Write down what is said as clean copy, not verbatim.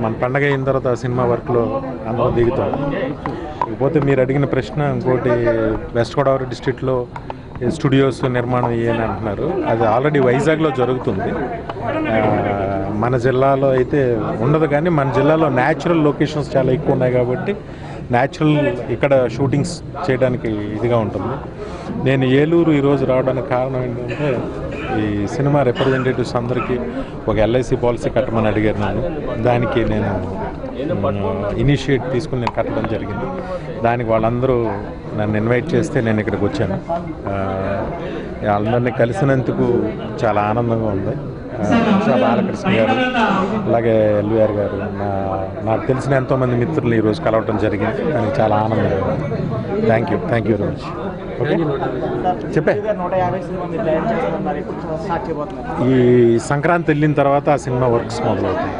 మన పండగ అయిన తర్వాత ఆ సినిమా వర్క్లో అందరం దిగుతాం. ఇకపోతే మీరు అడిగిన ప్రశ్న ఇంకోటి, వెస్ట్ గోదావరి డిస్ట్రిక్ట్లో స్టూడియోస్ నిర్మాణం అని అంటున్నారు. అది ఆల్రెడీ వైజాగ్లో జరుగుతుంది. మన జిల్లాలో అయితే ఉండదు, కానీ మన జిల్లాలో న్యాచురల్ లొకేషన్స్ చాలా ఎక్కువ ఉన్నాయి కాబట్టి న్యాచురల్ ఇక్కడ షూటింగ్స్ చేయడానికి ఇదిగా ఉంటుంది. నేను ఏలూరు ఈరోజు రావడానికి కారణం ఏంటంటే, ఈ సినిమా రిప్రజెంటేటివ్స్ అందరికీ ఒక ఎల్ఐసి పాలసీ కట్టమని అడిగారు నన్ను. దానికి నేను ఇనిషియేట్ తీసుకుని నేను కట్టడం జరిగింది. దానికి వాళ్ళందరూ నన్ను ఇన్వైట్ చేస్తే నేను ఇక్కడికి వచ్చాను. వాళ్ళందరినీ కలిసినందుకు చాలా ఆనందంగా ఉంది. బాలకృష్ణ గారు, అలాగే ఎల్వీఆర్ గారు, నాకు తెలిసిన ఎంతోమంది మిత్రులు ఈరోజు కలవటం జరిగింది. దానికి చాలా ఆనందంగా ఉంది. Thank you very much. Okay, చెప్పే ఈ సంక్రాంతి వెళ్ళిన తర్వాత ఆ సినిమా వర్క్స్ మొదలవుతాయి.